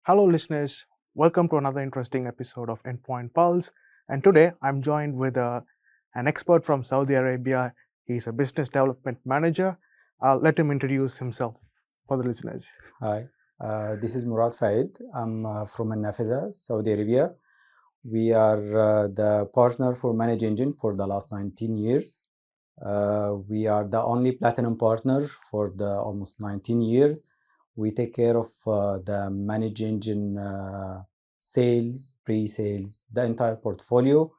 Hello, listeners. Welcome to another interesting episode of Endpoint Pulse. And today I'm joined with an expert from Saudi Arabia. He's a business development manager. I'll let him introduce himself for the listeners. Hi, this is Murad Fayed. I'm from Alnafitha, Saudi Arabia. We are the partner for ManageEngine for the last 19 years. We are the only platinum partner for the almost 19 years. We take care of the ManageEngine sales, pre-sales, the entire portfolio,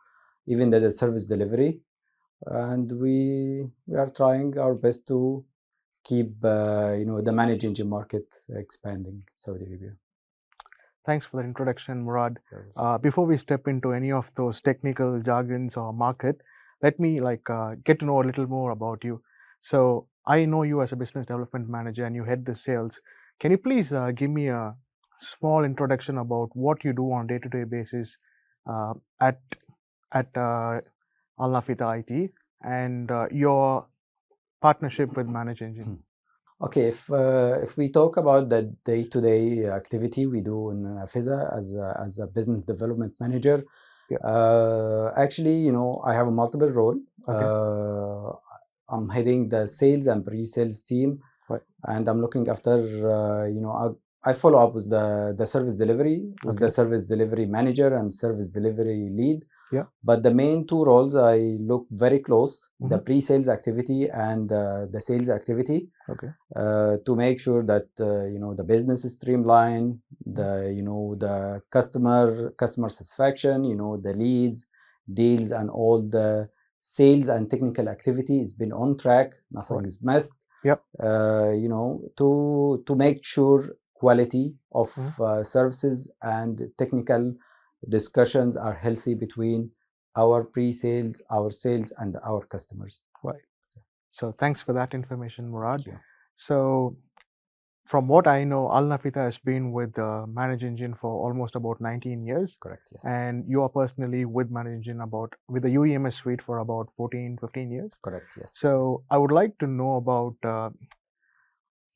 even the service delivery. And we are trying our best to keep the ManageEngine market expanding in Saudi Arabia. Thanks for the introduction, Murad. Before we step into any of those technical jargons or market, let me get to know a little more about you. So I know you as a business development manager and you head the sales. Can you please give me a small introduction about what you do on a day-to-day basis uh, at Alnafitha IT and your partnership with ManageEngine? Okay, if we talk about the day-to-day activity we do in Fiza as a business development manager, actually, I have a multiple role. Okay. I'm heading the sales and pre-sales team, Right. and I'm looking after, I follow up with the service delivery, with the Okay. service delivery manager and service delivery lead. Yeah. But the main two roles I look very close, the Mhm. pre-sales activity and the sales activity, Okay. to make sure that the business is streamlined, the customer satisfaction, the leads, deals, and all the sales and technical activity has been on track. Nothing Right. is missed. Yep. To make sure quality of Mhm. services and technical discussions are healthy between our pre-sales, our sales, and our customers. Right. So thanks for that information, Murad. Thank you. So from what I know, Alnafitha has been with ManageEngine for almost about 19 years. Correct, yes. And you are personally with ManageEngine with the UEMS suite for about 14, 15 years. Correct, yes. So I would like to know about,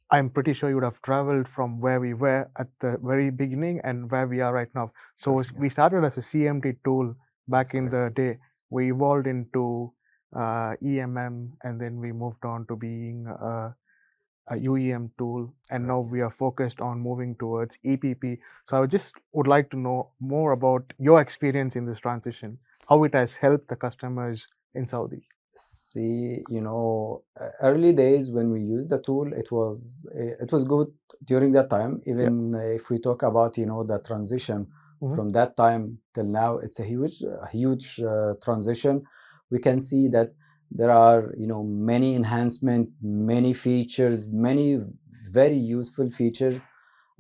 I'm pretty sure you would have traveled from where we were at the very beginning and where we are right now. So Correct, we yes. started as a CMT tool back That's in the day. We evolved into EMM, and then we moved on to being a UEM tool, and now Correct, we yes. are focused on moving towards EPP. So I would like to know more about your experience in this transition, how it has helped the customers in Saudi. See, early days when we used the tool, it was good during that time. Yeah. Even if we talk about the transition Mhm. from that time till now, it's a huge transition. We can see that there are many enhancement, many features, many very useful features.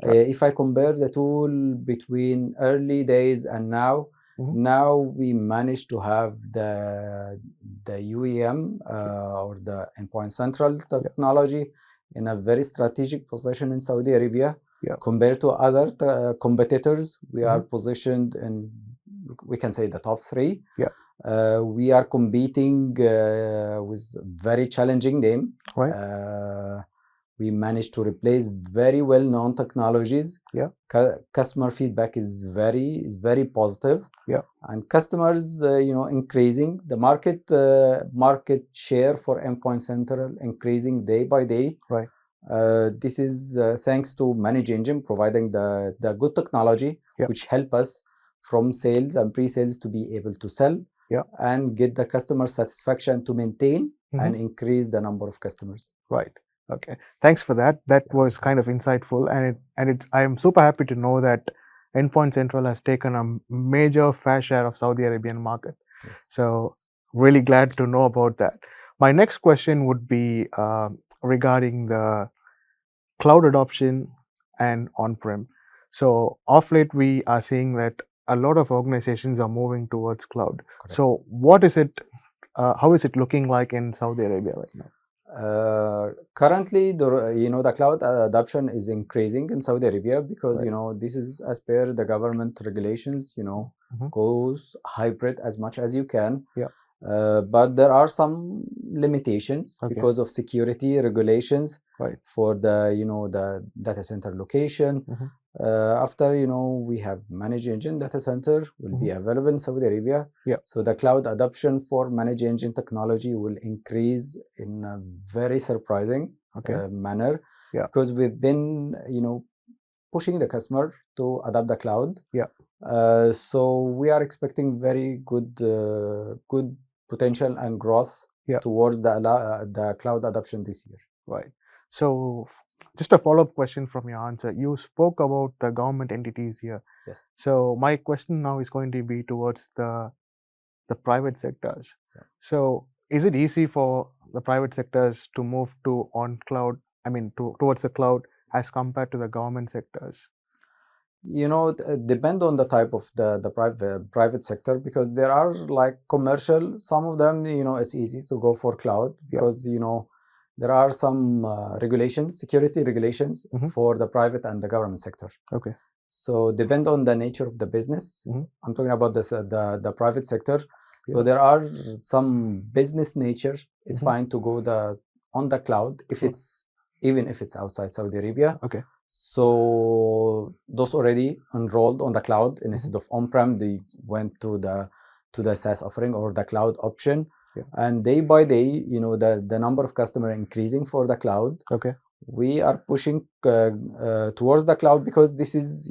Yeah. If I compare the tool between early days and now, Mhm. now we managed to have the UEM or the Endpoint Central Yeah. technology in a very strategic position in Saudi Arabia. Yeah. Compared to other competitors, we are Mhm. positioned in, we can say, the top three. Yeah. We are competing with very challenging name. Right. We managed to replace very well-known technologies. Yeah. Customer feedback is very positive, Yeah. and customers, increasing the market share for Endpoint Central increasing day by day. Right. This is thanks to ManageEngine providing the good technology, Yeah. which help us from sales and pre-sales to be able to sell Yeah. and get the customer satisfaction to maintain and Mhm. increase the number of customers. Right. Okay. Thanks for that. That Yeah. was kind of insightful, and I am super happy to know that Endpoint Central has taken a major fair share of Saudi Arabian market. Yes. So really glad to know about that. My next question would be regarding the cloud adoption and on-prem. So of late, we are seeing that a lot of organizations are moving towards cloud. Correct. So what is it? How is it looking like in Saudi Arabia right now? Currently, the cloud adoption is increasing in Saudi Arabia because Right. this is as per the government regulations. Mhm. Goes hybrid as much as you can. Yeah. But there are some limitations Okay. because of security regulations Right. for the the data center location. Mhm. After we have ManageEngine data center will be Mhm. available in Saudi Arabia. Yeah. So the cloud adoption for ManageEngine technology will increase in a very surprising Okay. manner, Yeah. because we've been pushing the customer to adopt the cloud. Yeah. So we are expecting very good potential and growth Yeah. towards the cloud adoption this year. Right. So, just a follow-up question from your answer. You spoke about the government entities here. Yes. So, my question now is going to be towards the private sectors. Yeah. So, is it easy for the private sectors to move to on cloud? I mean, towards the cloud as compared to the government sectors? Depend on the type of the private sector, because there are like commercial, some of them it's easy to go for cloud, Yeah. because there are some regulations, security regulations Mhm. for the private and the government sector. Okay. So depend on the nature of the business. Mhm. I'm talking about this the private sector. So Yeah. there are some business nature. It's Mhm. fine to go on the cloud if Mm. it's even if it's outside Saudi Arabia. Okay. So those already enrolled on the cloud, Mhm. instead of on-prem, they went to the SaaS offering or the cloud option. Yeah. And day by day, the number of customers increasing for the cloud. Okay. We are pushing towards the cloud, because this is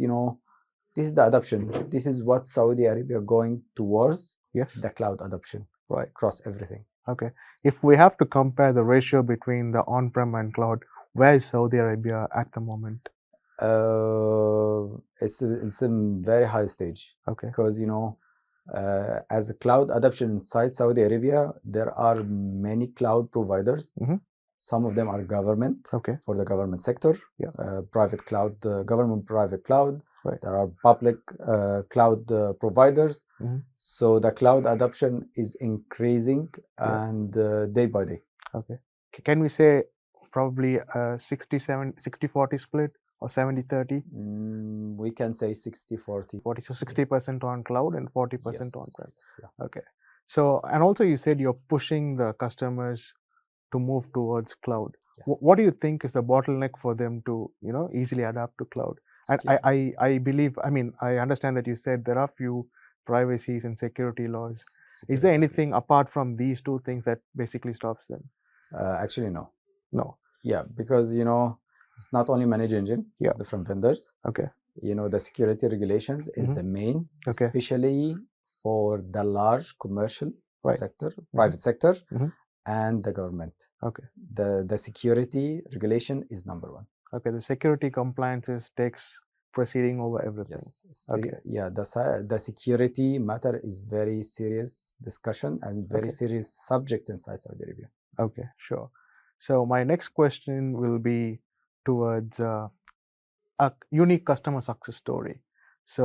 the adoption. This is what Saudi Arabia going towards, Yes. the cloud adoption Right. across everything. Okay. If we have to compare the ratio between the on-prem and cloud, where is Saudi Arabia at the moment? It's a very high stage. Okay. Because as a cloud adoption inside Saudi Arabia, there are many cloud providers. Mhm. Some of them are government, Okay. for the government sector. Yeah. Private cloud, government private cloud. Right. There are public cloud providers. Mhm. So the cloud adoption is increasing, Yeah. and day by day. Okay. Can we say probably a 60-40 split or 70-30? We can say 60-40. 40, so 60% on cloud and 40% Yes. on-prem. Yes, yeah. Okay. So, and also you said you're pushing the customers to move towards cloud. Yes. What do you think is the bottleneck for them to, easily adapt to cloud? And Security. I believe, I understand that you said there are few privacies and security laws. Is there Security anything laws. apart from these two things that basically stops them? Actually, no. No. Yeah, because it's not only ManageEngine, Yeah. it's different vendors. Okay. The security regulations is Mhm. the main, Okay. especially for the large commercial Right. sector, private sector, Mhm. and the government. Okay. The security regulation is number one. Okay. The security compliances takes proceeding over everything. Yes. Okay. Yeah, the security matter is very serious discussion and very Okay. serious subject inside Saudi Arabia. Okay, sure. So my next question will be towards a unique customer success story. So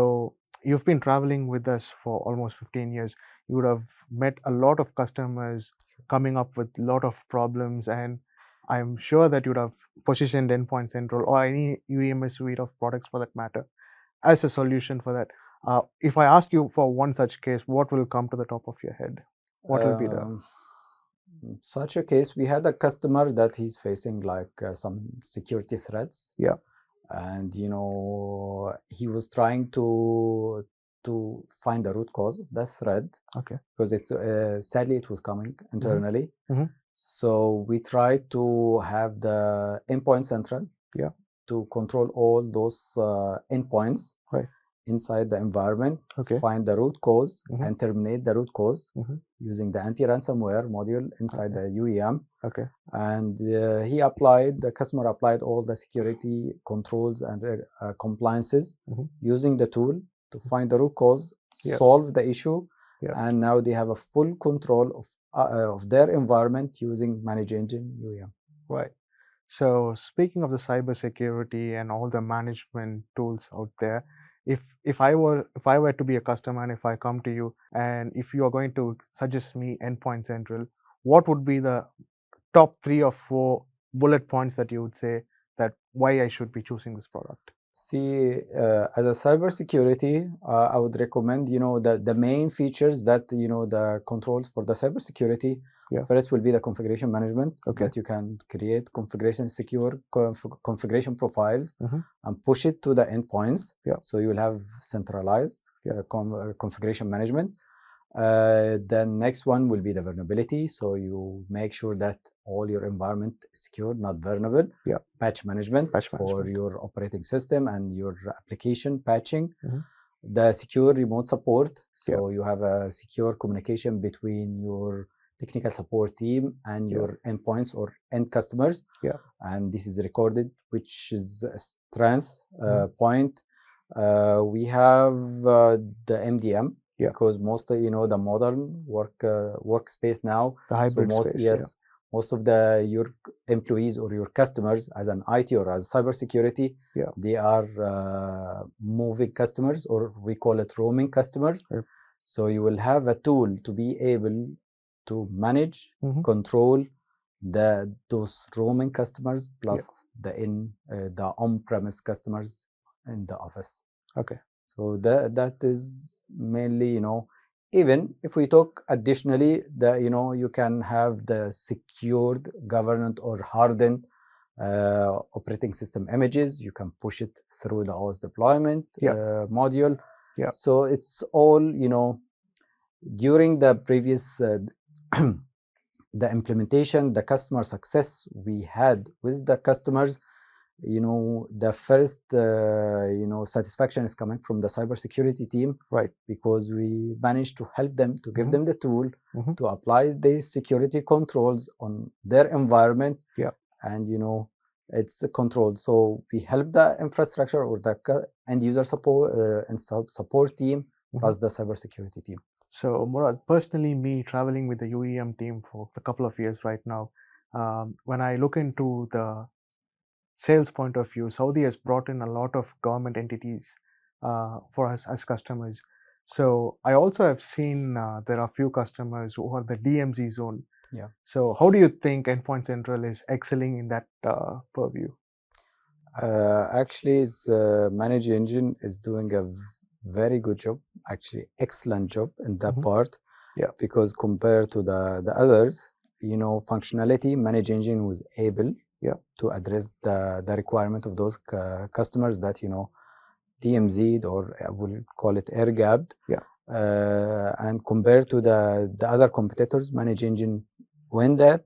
you've been traveling with us for almost 15 years. You would have met a lot of customers coming up with a lot of problems, and I'm sure that you would have positioned Endpoint Central or any UEMS suite of products for that matter as a solution for that. If I ask you for one such case, what will come to the top of your head? What will be the Such a case, we had a customer that he's facing like some security threats. Yeah. And he was trying to find the root cause of that threat, Okay. because sadly it was coming internally. Mhm. So we tried to have the endpoint central, Yeah. to control all those endpoints Right. inside the environment, Okay. find the root cause, Mhm. and terminate the root cause Mhm. using the anti-ransomware module inside the UEM. Okay. And the customer applied all the security controls and compliances Mhm. using the tool to find the root cause, Yeah. solve the issue, Yeah. and now they have a full control of their environment using ManageEngine UEM. Right. So speaking of the cybersecurity and all the management tools out there, if I were to be a customer and if I come to you and if you are going to suggest me Endpoint Central, what would be the top 3 or 4 bullet points that you would say that why I should be choosing this product? See, as a cybersecurity, I would recommend, the main features that, the controls for the cybersecurity. Yeah. First will be the configuration management, Okay. that you can create secure configuration profiles Mhm. and push it to the endpoints. Yeah. So you will have centralized Yeah. configuration management. The next one will be the vulnerability. So you make sure that all your environment is secure, not vulnerable. Yeah. Patch management Patch for management. your operating system and your application patching. Mhm. The secure remote support. So Yeah. you have a secure communication between your technical support team and Yeah. your endpoints or end customers. Yeah. And this is recorded, which is a strength point. We have the MDM, Yeah. because mostly, the modern workspace now. The hybrid so space. yes, most of your employees or your customers as an IT or as cybersecurity, Yeah. they are moving customers, or we call it roaming customers. Right. So you will have a tool to be able to manage, Mhm. control those roaming customers plus the on-premise customers in the office. Okay. So that is mainly, even if we talk additionally, you can have the secured, governed, or hardened operating system images. You can push it through the OS deployment module. Yeah. So it's all, during the previous the implementation, the customer success we had with the customers, the first satisfaction is coming from the cybersecurity team, Right. because we managed to help them, to give Mhm. them the tool Mhm. to apply these security controls on their environment. Yeah. And it's controlled. So we help the infrastructure or the end user support and support team plus the cybersecurity team. So Murad, personally, me traveling with the UEM team for a couple of years right now, when I look into the sales point of view, Saudi has brought in a lot of government entities for us as customers. So I also have seen there are few customers who are the DMZ zone. Yeah. So how do you think Endpoint Central is excelling in that purview? Actually, ManageEngine is doing a very good job, actually excellent job in that part. Yeah. Because compared to the others, functionality, ManageEngine was able to address the requirement of those customers that, DMZ, or I will call it air gapped. Yeah. And compared to the other competitors, ManageEngine when that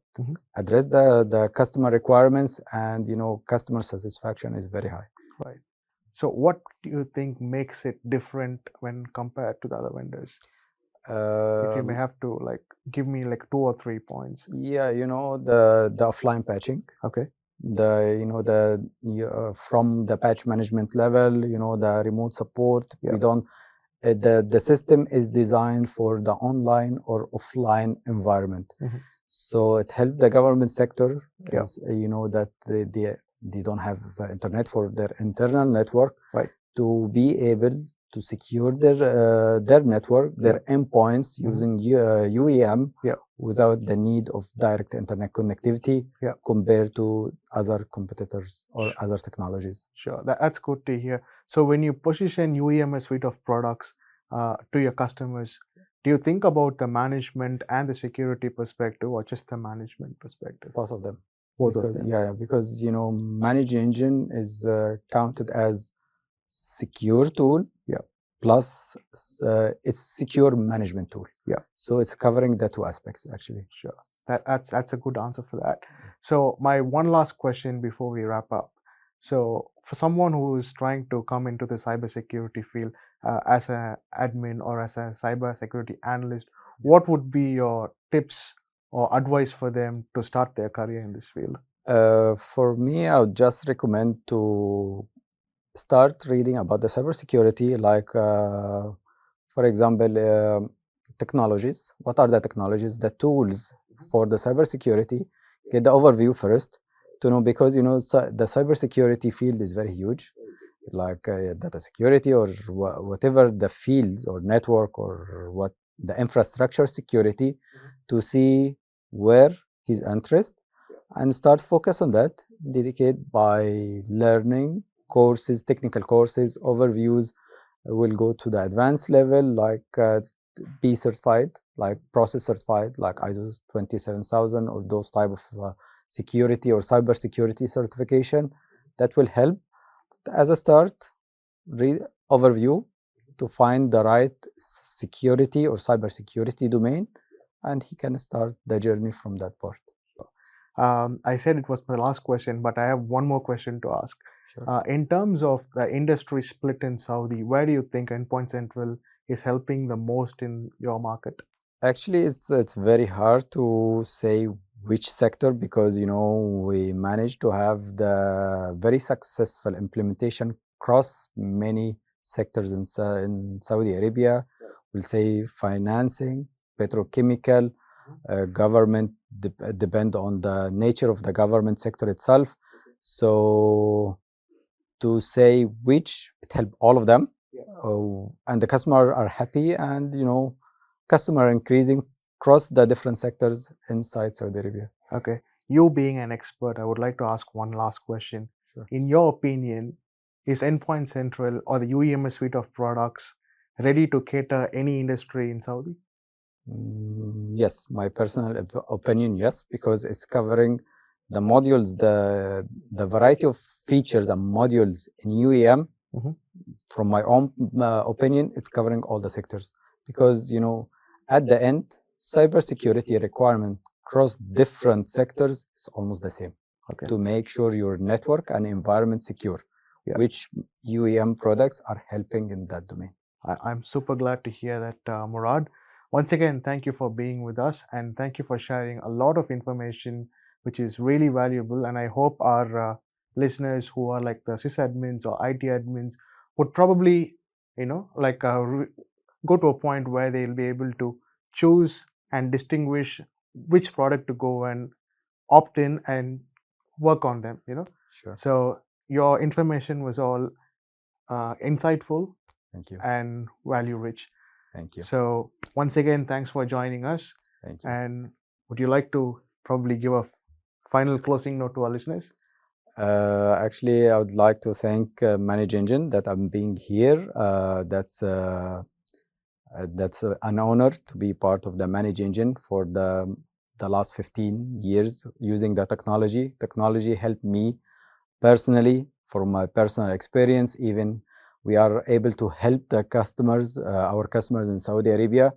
address the customer requirements, and customer satisfaction is very high. Right. So what do you think makes it different when compared to the other vendors? If you may have to give me 2 or 3 points. Yeah, the offline patching. Okay. From the patch management level, the remote support. Yeah. We don't. The system is designed for the online or offline environment. So it helped the government sector, as that they don't have internet for their internal network, right, to be able to secure their network, their endpoints using UEM without the need of direct internet connectivity compared to other competitors or other technologies. Sure, that's good to hear. So when you position UEM suite of products to your customers, do you think about the management and the security perspective, or just the management perspective? Both of them. Both of them. Yeah, because ManageEngine is counted as secure tool. Yeah. Plus, it's secure management tool. Yeah. So it's covering the two aspects actually. Sure. That's a good answer for that. So my one last question before we wrap up. So for someone who is trying to come into the cybersecurity field as an admin or as a cybersecurity analyst, what would be your tips or advice for them to start their career in this field? For me, I would just recommend to start reading about the cybersecurity, like, for example, technologies. What are the technologies, the tools for the cybersecurity? Get the overview first to know, because the cybersecurity field is very huge, like data security or whatever the fields or network or what the infrastructure security, to see where his interest and start focus on that, dedicate by learning courses, technical courses, overviews. Will go to the advanced level, like be certified, like process certified, like ISO 27000 or those type of security or cybersecurity certification. That will help as a start, overview to find the right security or cybersecurity domain, and he can start the journey from that part. I said it was my last question, but I have one more question to ask. Sure. In terms of the industry split in Saudi, where do you think Endpoint Central is helping the most in your market? Actually, it's very hard to say which sector, because we managed to have the very successful implementation across many sectors in Saudi Arabia. We'll say financing, petrochemical, government, depend on the nature of the government sector itself. So to say which, it help all of them, and the customer are happy, and customer increasing across the different sectors inside Saudi Arabia. Okay. You being an expert, I would like to ask one last question. Sure. In your opinion, is Endpoint Central or the UEMS suite of products ready to cater any industry in Saudi? Yes, my personal opinion, yes, because it's covering the modules, the variety of features and modules in UEM. From my own opinion, it's covering all the sectors, because at the end, cybersecurity requirement across different sectors is almost the same. Okay. To make sure your network and environment secure, Yeah. which UEM products are helping in that domain. I'm super glad to hear that, Murad. Once again, thank you for being with us, and thank you for sharing a lot of information which is really valuable. And I hope our listeners who are like the sysadmins or IT admins would probably, go to a point where they'll be able to choose and distinguish which product to go and opt in and work on them. Sure. So your information was all insightful Thank you. and value rich. Thank you. So once again, thanks for joining us. Thank you. And would you like to probably give a final closing note to our listeners? Actually, I would like to thank ManageEngine that I'm being here. That's an honor to be part of the ManageEngine for the last 15 years using the technology. Technology helped me personally, from my personal experience. Even we are able to help the customers, our customers in Saudi Arabia.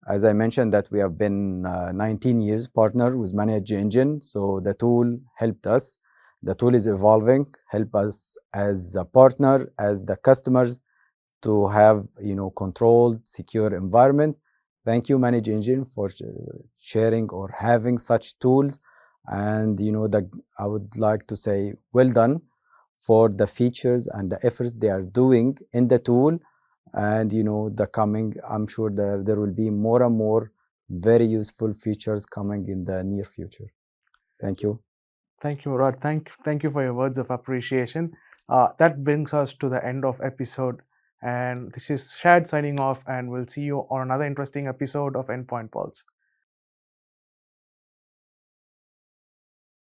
As I mentioned, that we have been 19 years partner with ManageEngine, so the tool helped us. The tool is evolving, help us as a partner, as the customers, to have controlled, secure environment. Thank you, ManageEngine, for sharing or having such tools. And I would like to say well done for the features and the efforts they are doing in the tool. And the coming, I'm sure there will be more and more very useful features coming in the near future. Thank you. Thank you, Murad. Thank you for your words of appreciation. That brings us to the end of episode. And this is Shad signing off, and we'll see you on another interesting episode of Endpoint Pulse.